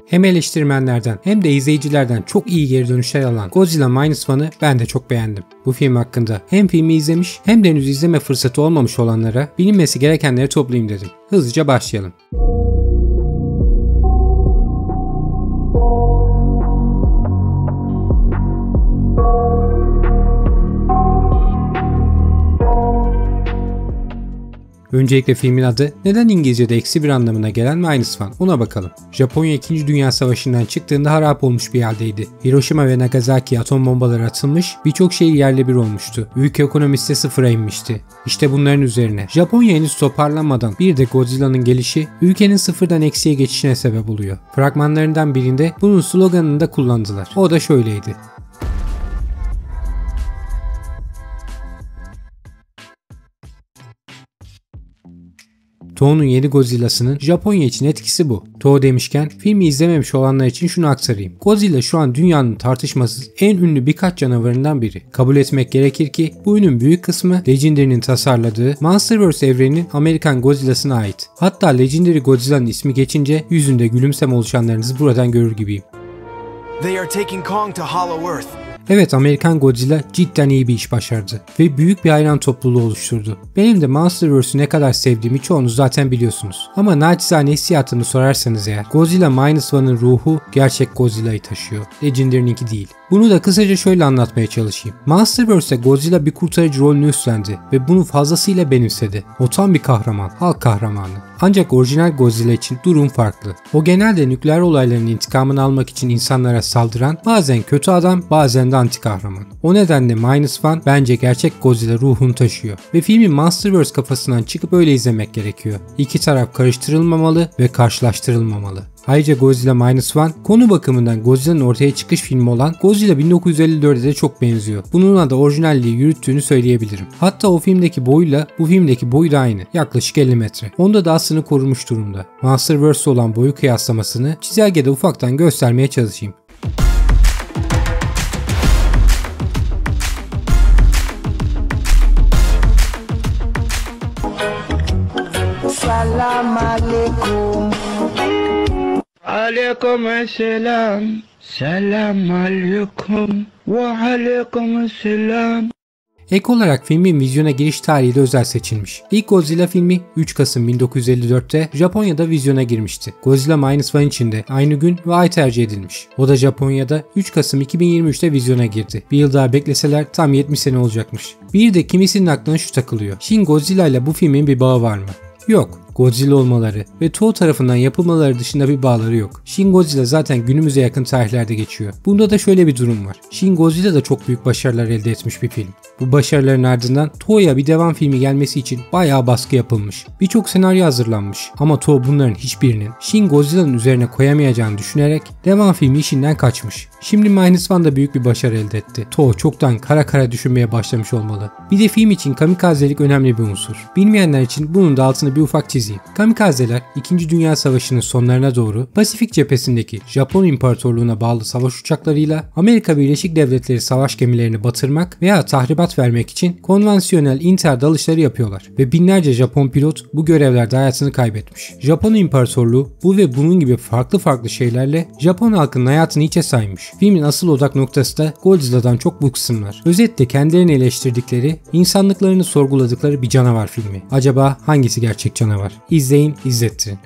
Hem eleştirmenlerden hem de izleyicilerden çok iyi geri dönüşler alan Godzilla Minus One'ı ben de çok beğendim. Bu film hakkında hem filmi izlemiş hem de henüz izleme fırsatı olmamış olanlara bilinmesi gerekenleri toplayayım dedim. Hızlıca başlayalım. Öncelikle filmin adı neden İngilizce'de eksi bir anlamına gelen Minus One, ona bakalım. Japonya 2. Dünya Savaşı'ndan çıktığında harap olmuş bir haldeydi. Hiroşima ve Nagasaki'ye atom bombaları atılmış, birçok şehir yerle bir olmuştu. Ülke ekonomisi de sıfıra inmişti. İşte bunların üzerine Japonya henüz toparlanmadan bir de Godzilla'nın gelişi ülkenin sıfırdan eksiye geçişine sebep oluyor. Fragmanlarından birinde bunun sloganını da kullandılar. O da şöyleydi: Toho'nun yeni Godzilla'sının Japonya için etkisi bu. Toho demişken filmi izlememiş olanlar için şunu aktarayım. Godzilla şu an dünyanın tartışmasız en ünlü birkaç canavarından biri. Kabul etmek gerekir ki bu ürünün büyük kısmı Legendary'nin tasarladığı Monsterverse evreninin Amerikan Godzilla'sına ait. Hatta Legendary Godzilla'nın ismi geçince yüzünde gülümseme oluşanlarınızı buradan görür gibiyim. They are taking Kong to Hollow Earth. Evet, Amerikan Godzilla cidden iyi bir iş başardı ve büyük bir hayran topluluğu oluşturdu. Benim de Monsterverse'ü ne kadar sevdiğimi çoğunuz zaten biliyorsunuz. Ama naçizane hissiyatını sorarsanız eğer, Godzilla Minus One'ın ruhu gerçek Godzilla'yı taşıyor. Legendary'ninki değil. Bunu da kısaca şöyle anlatmaya çalışayım. Monsterverse'de Godzilla bir kurtarıcı rolünü üstlendi ve bunu fazlasıyla benimsedi. O tam bir kahraman, halk kahramanı. Ancak orijinal Godzilla için durum farklı. O genelde nükleer olayların intikamını almak için insanlara saldıran, bazen kötü adam, bazen de anti kahraman. O nedenle Minus One bence gerçek Godzilla ruhunu taşıyor ve filmi Monsterverse kafasından çıkıp öyle izlemek gerekiyor. İki taraf karıştırılmamalı ve karşılaştırılmamalı. Ayrıca Godzilla Minus One konu bakımından Godzilla'nın ortaya çıkış filmi olan Godzilla 1954'e de çok benziyor. Bununla da orijinalliği yürüttüğünü söyleyebilirim. Hatta o filmdeki boyuyla bu filmdeki boyu da aynı. Yaklaşık 50 metre. Onda da aslını korumuş durumda. Monsterverse olan boyu kıyaslamasını çizelgede ufaktan göstermeye çalışayım. Salam alaikum. Aleykümselam. Selam aleyküm. Ve aleykümselam. Ek olarak filmin vizyona giriş tarihi de özel seçilmiş. İlk Godzilla filmi 3 Kasım 1954'te Japonya'da vizyona girmişti. Godzilla Minus One için de aynı gün ve ay tercih edilmiş. O da Japonya'da 3 Kasım 2023'te vizyona girdi. Bir yıl daha bekleseler tam 70 sene olacakmış. Bir de kimisinin aklına şu takılıyor: Shin Godzilla ile bu filmin bir bağı var mı? Yok. Godzilla olmaları ve Toho tarafından yapılmaları dışında bir bağları yok. Shin Godzilla zaten günümüze yakın tarihlerde geçiyor. Bunda da şöyle bir durum var. Shin Godzilla da çok büyük başarılar elde etmiş bir film. Bu başarıların ardından Toho'ya bir devam filmi gelmesi için bayağı baskı yapılmış. Birçok senaryo hazırlanmış ama Toho bunların hiçbirinin Shin Godzilla'nın üzerine koyamayacağını düşünerek devam filmi işinden kaçmış. Şimdi Minus One da büyük bir başarı elde etti. Toho çoktan kara düşünmeye başlamış olmalı. Bir de film için kamikazelik önemli bir unsur. Bilmeyenler için bunun da altını bir ufak çizeyim. Kamikazeler 2. Dünya Savaşı'nın sonlarına doğru Pasifik cephesindeki Japon İmparatorluğu'na bağlı savaş uçaklarıyla Amerika Birleşik Devletleri savaş gemilerini batırmak veya tahribat vermek için konvansiyonel intihar dalışları yapıyorlar ve binlerce Japon pilot bu görevlerde hayatını kaybetmiş. Japon İmparatorluğu bu ve bunun gibi farklı şeylerle Japon halkının hayatını içe saymış. Filmin asıl odak noktası da Godzilla'dan çok bu kısımlar. Özetle kendilerini eleştirdikleri, insanlıklarını sorguladıkları bir canavar filmi. Acaba hangisi gerçek canavar? İzleyin, izlettirin.